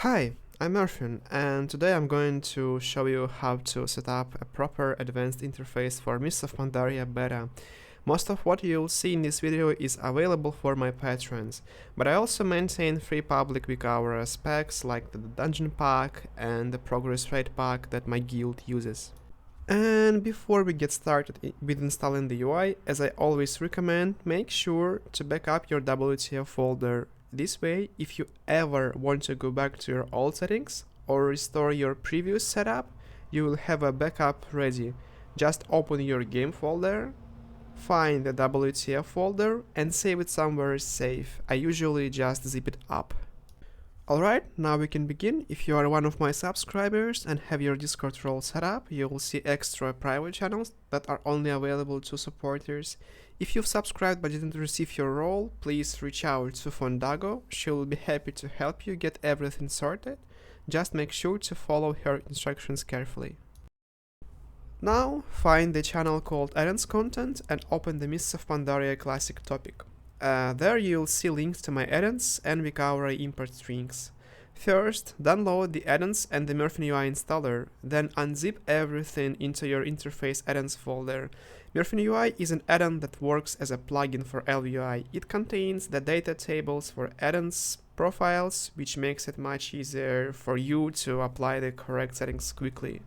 Hi, I'm Merfin, and today I'm going to show you how to set up a proper advanced interface for Mists of Pandaria beta. Most of what you'll see in this video is available for my patrons, but I also maintain free public WeakAuras packs like the Dungeon pack and the Progress Rate pack that my guild uses. And before we get started with installing the UI, as I always recommend, make sure to back up your WTF folder. This way, if you ever want to go back to your old settings or restore your previous setup, you will have a backup ready. Just open your game folder, find the WTF folder and save it somewhere safe. I usually just zip it up. Alright, now we can begin. If you are one of my subscribers and have your Discord role set up, you will see extra private channels that are only available to supporters. If you've subscribed but didn't receive your role, please reach out to Fondago. She will be happy to help you get everything sorted. Just make sure to follow her instructions carefully. Now, find the channel called Addons Content and open the Mists of Pandaria Classic topic. There you'll see links to my addons and WeakAuras import strings. First, download the addons and the Merfin UI installer, then unzip everything into your interface addons folder. Merfin UI is an add-on that works as a plugin for LUI. It contains the data tables for addons profiles, which makes it much easier for you to apply the correct settings quickly.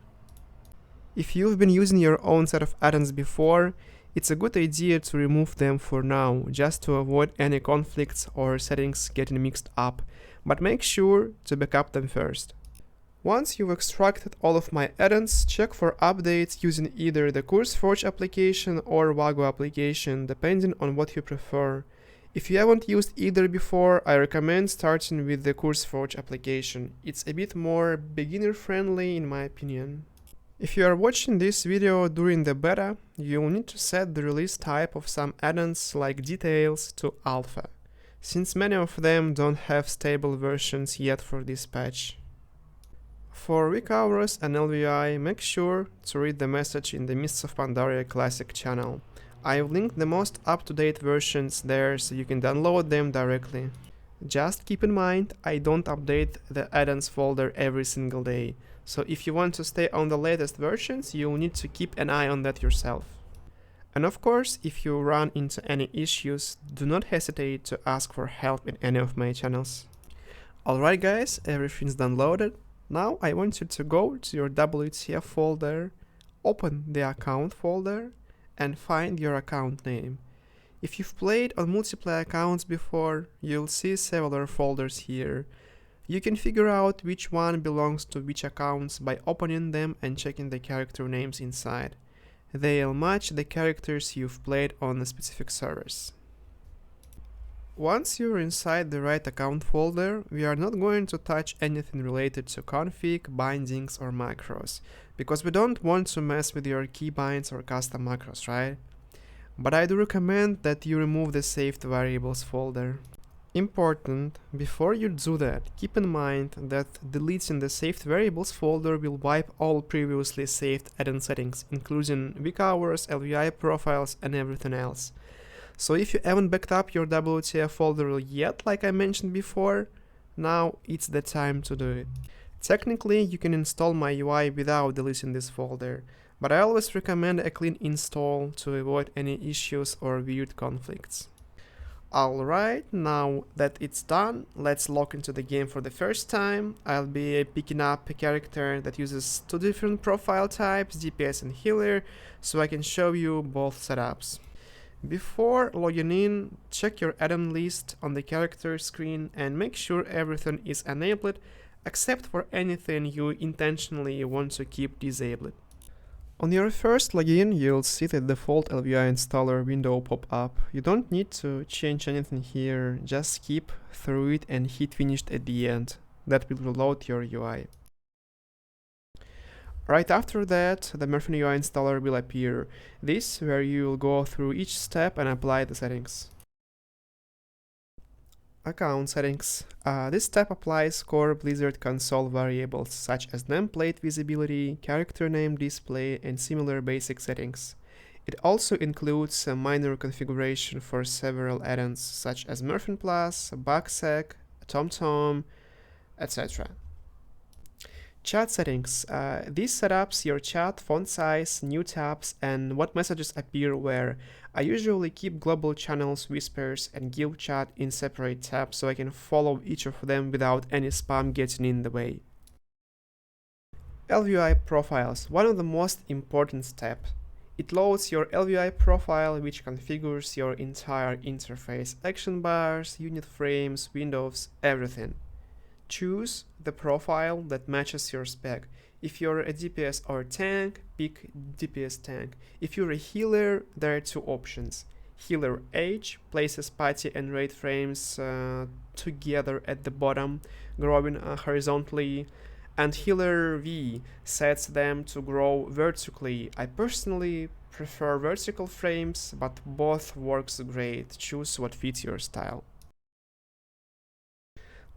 If you've been using your own set of addons before, it's a good idea to remove them for now, just to avoid any conflicts or settings getting mixed up, but make sure to backup them first. Once you've extracted all of my addons, check for updates using either the CurseForge application or Wago application, depending on what you prefer. If you haven't used either before, I recommend starting with the CurseForge application. It's a bit more beginner-friendly in my opinion. If you are watching this video during the beta, you'll need to set the release type of some addons like details to alpha, since many of them don't have stable versions yet for this patch. For WeakAuras and LVI, make sure to read the message in the Mists of Pandaria Classic channel. I've linked the most up-to-date versions there so you can download them directly. Just keep in mind, I don't update the addons folder every single day. So if you want to stay on the latest versions, you'll need to keep an eye on that yourself. And of course, if you run into any issues, do not hesitate to ask for help in any of my channels. Alright guys, everything's downloaded. Now I want you to go to your WTF folder, open the account folder, and find your account name. If you've played on multiplayer accounts before, you'll see several folders here. You can figure out which one belongs to which accounts by opening them and checking the character names inside. They'll match the characters you've played on the specific servers. Once you're inside the right account folder, we are not going to touch anything related to config, bindings or macros, because we don't want to mess with your keybinds or custom macros, right? But I do recommend that you remove the saved variables folder. Important, before you do that, keep in mind that deleting the saved variables folder will wipe all previously saved addon settings, including WeakAuras, LVI profiles and everything else. So if you haven't backed up your WTF folder yet, like I mentioned before, now it's the time to do it. Technically, you can install my UI without deleting this folder, but I always recommend a clean install to avoid any issues or weird conflicts. Alright, now that it's done, let's log into the game for the first time. I'll be picking up a character that uses two different profile types, DPS and healer, so I can show you both setups. Before logging in, check your addon list on the character screen and make sure everything is enabled except for anything you intentionally want to keep disabled. On your first login, you'll see the default LVI installer window pop up. You don't need to change anything here, just skip through it and hit finished at the end. That will reload your UI. Right after that, the Merfin UI installer will appear. This where you will go through each step and apply the settings. Account settings. This step applies core Blizzard console variables such as nameplate visibility, character name display, and similar basic settings. It also includes a minor configuration for several addons such as Merfin Plus, Bugsec, TomTom, etc. Chat settings. This setups your chat, font size, new tabs, and what messages appear where. I usually keep global channels, whispers, and guild chat in separate tabs so I can follow each of them without any spam getting in the way. LVI profiles, one of the most important steps. It loads your LVI profile, which configures your entire interface, action bars, unit frames, windows, everything. Choose the profile that matches your spec. If you're a DPS or tank, pick DPS tank. If you're a healer, there are two options. Healer H places party and raid frames together at the bottom, growing horizontally, and Healer V sets them to grow vertically. I personally prefer vertical frames, but both works great. Choose what fits your style.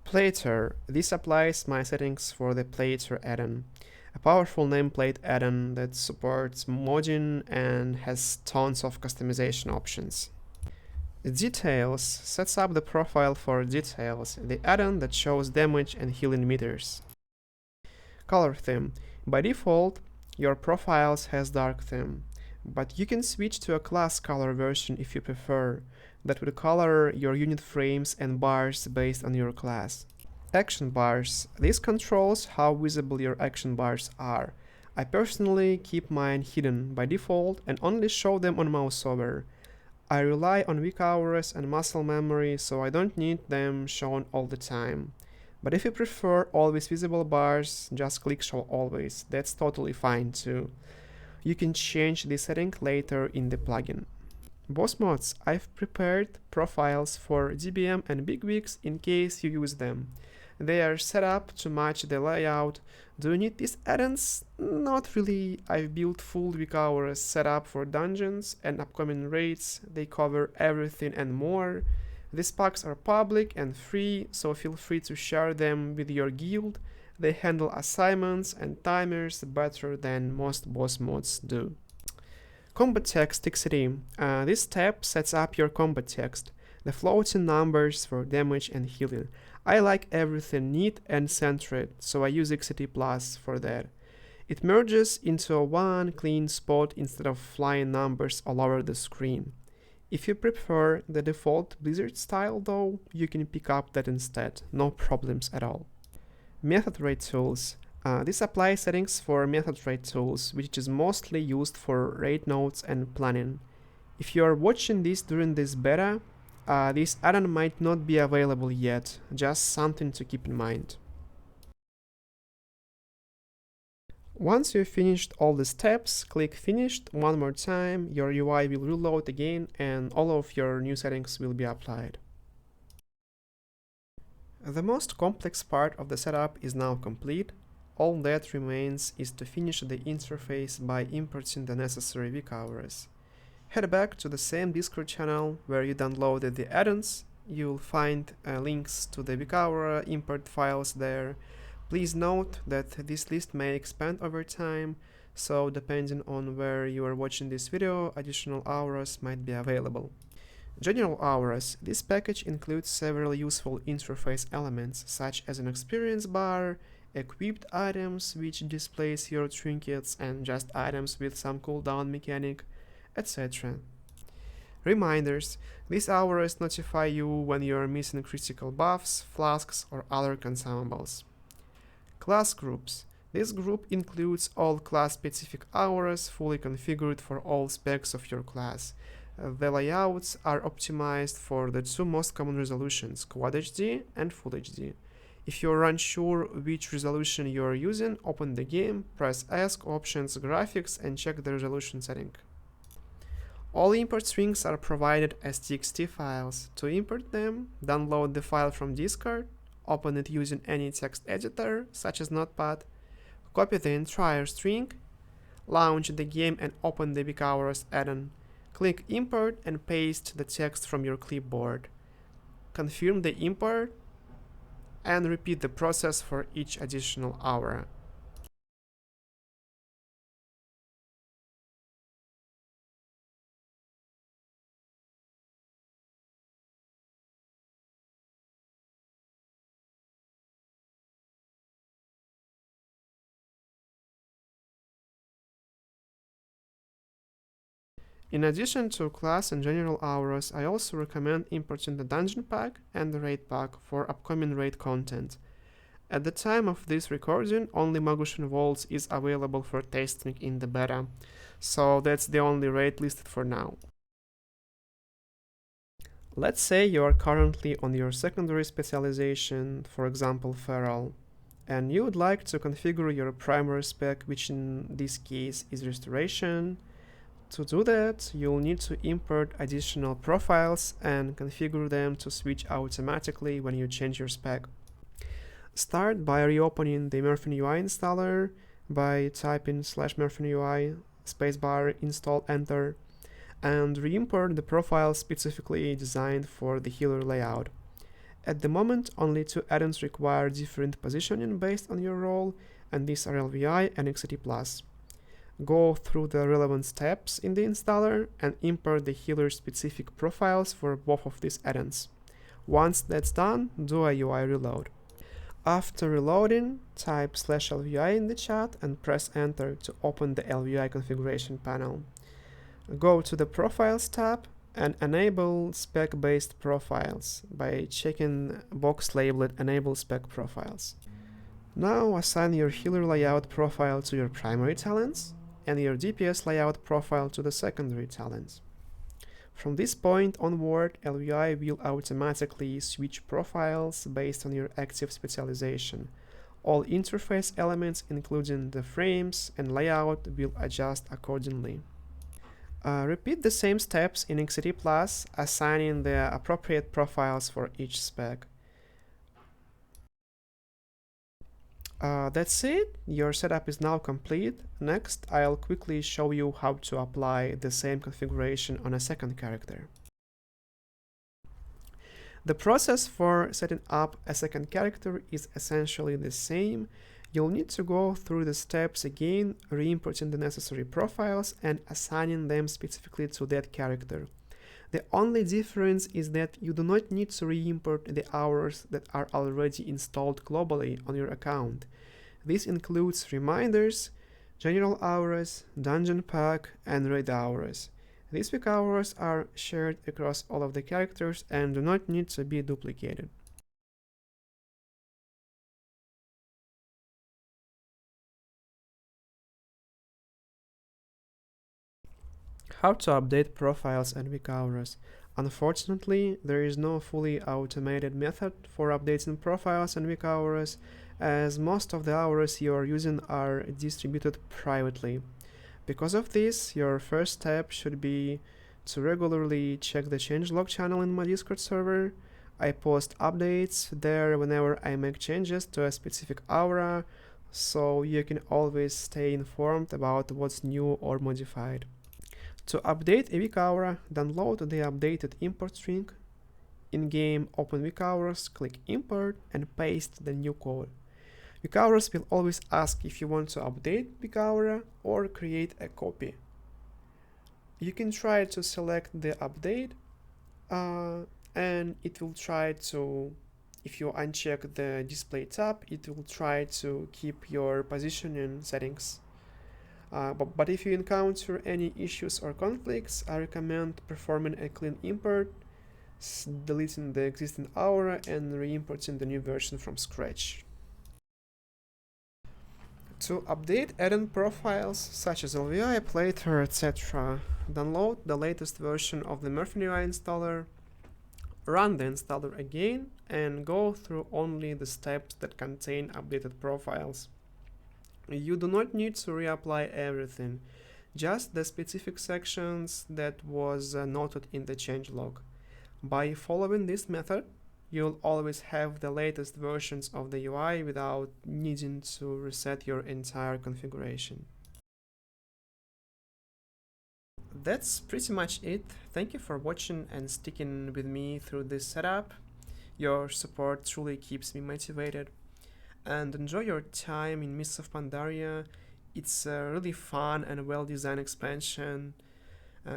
Plater. This applies my settings for the Plater addon, a powerful nameplate addon that supports modding and has tons of customization options. Details sets up the profile for Details, the addon that shows damage and healing meters. Color theme. By default, your profiles has dark theme, but you can switch to a class color version if you prefer. That would color your unit frames and bars based on your class. Action bars. This controls how visible your action bars are. I personally keep mine hidden by default and only show them on mouse over. I rely on WeakAuras and muscle memory, so I don't need them shown all the time. But if you prefer always visible bars, just click show always. That's totally fine too. You can change this setting later in the plugin. Boss mods. I've prepared profiles for DBM and bigwigs in case you use them. They are set up to match the layout. Do you need these add-ons? Not really. I've built full WeakAuras setup for dungeons and upcoming raids. They cover everything and more. These packs are public and free, so feel free to share them with your guild. They handle assignments and timers better than most boss mods do. Combat text TXT. This tab sets up your combat text, the floating numbers for damage and healing. I like everything neat and centered, so I use XT Plus for that. It merges into one clean spot instead of flying numbers all over the screen. If you prefer the default Blizzard style though, you can pick up that instead, no problems at all. Method rate tools. This applies settings for method rate tools, which is mostly used for raid nodes and planning. If you are watching this during this beta, this addon might not be available yet, just something to keep in mind. Once you've finished all the steps, click Finished one more time, your UI will reload again and all of your new settings will be applied. The most complex part of the setup is now complete. All that remains is to finish the interface by importing the necessary WeakAuras. Head back to the same Discord channel where you downloaded the add-ons. You'll find links to the WeakAuras import files there. Please note that this list may expand over time, so depending on where you are watching this video, additional auras might be available. General auras. This package includes several useful interface elements, such as an experience bar, equipped items which displays your trinkets and just items with some cooldown mechanic, etc. Reminders. These auras notify you when you are missing critical buffs, flasks, or other consumables. Class groups. This group includes all class-specific auras fully configured for all specs of your class. The layouts are optimized for the two most common resolutions, Quad HD and Full HD. If you're unsure which resolution you're using, open the game, press Ask Options Graphics and check the resolution setting. All import strings are provided as TXT files. To import them, download the file from Discord, open it using any text editor, such as Notepad, copy the entire string, launch the game and open the WeakAuras add-on. Click Import and paste the text from your clipboard. Confirm the import and repeat the process for each additional aura. In addition to class and general auras, I also recommend importing the dungeon pack and the raid pack for upcoming raid content. At the time of this recording, only Magushin Vaults is available for testing in the beta, so that's the only raid listed for now. Let's say you are currently on your secondary specialization, for example Feral, and you would like to configure your primary spec, which in this case is Restoration. To do that, you'll need to import additional profiles and configure them to switch automatically when you change your spec. Start by reopening the Merfin UI installer by typing /Merfin UI spacebar install enter and re-import the profile specifically designed for the healer layout. At the moment, only two addons require different positioning based on your role, and these are LVI and XCT+. Go through the relevant steps in the installer and import the healer-specific profiles for both of these addons. Once that's done, do a UI reload. After reloading, type /LVI in the chat and press enter to open the LVI configuration panel. Go to the Profiles tab and enable spec-based profiles by checking box labeled Enable Spec Profiles. Now assign your healer layout profile to your primary talents and your DPS layout profile to the secondary talents. From this point onward, LVI will automatically switch profiles based on your active specialization. All interface elements, including the frames and layout, will adjust accordingly. Repeat the same steps in XCT+, assigning the appropriate profiles for each spec. That's it, your setup is now complete. Next, I'll quickly show you how to apply the same configuration on a second character. The process for setting up a second character is essentially the same. You'll need to go through the steps again, re-importing the necessary profiles and assigning them specifically to that character. The only difference is that you do not need to re-import the auras that are already installed globally on your account. This includes reminders, general auras, dungeon pack, and raid auras. These WeakAuras are shared across all of the characters and do not need to be duplicated. How to update profiles and WeakAuras. Unfortunately, there is no fully automated method for updating profiles and WeakAuras, as most of the auras you are using are distributed privately. Because of this, your first step should be to regularly check the changelog channel in my Discord server. I post updates there whenever I make changes to a specific aura, so you can always stay informed about what's new or modified. To update a WeakAura, download the updated import string. In-game, open WeakAuras, click import and paste the new code. WeakAuras will always ask if you want to update WeakAura or create a copy. You can try to select the update and it will try to, if you uncheck the display tab, it will try to keep your positioning settings. But if you encounter any issues or conflicts, I recommend performing a clean import, deleting the existing aura and re-importing the new version from scratch. To update add-on profiles such as LVI, Plater, etc., download the latest version of the Merfin UI installer, run the installer again, and go through only the steps that contain updated profiles. You do not need to reapply everything, just the specific sections that was noted in the changelog. By following this method, you'll always have the latest versions of the UI without needing to reset your entire configuration. That's pretty much it. Thank you for watching and sticking with me through this setup. Your support truly keeps me motivated. And enjoy your time in Mists of Pandaria. It's a really fun and well-designed expansion.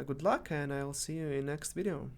Good luck, and I'll see you in next video.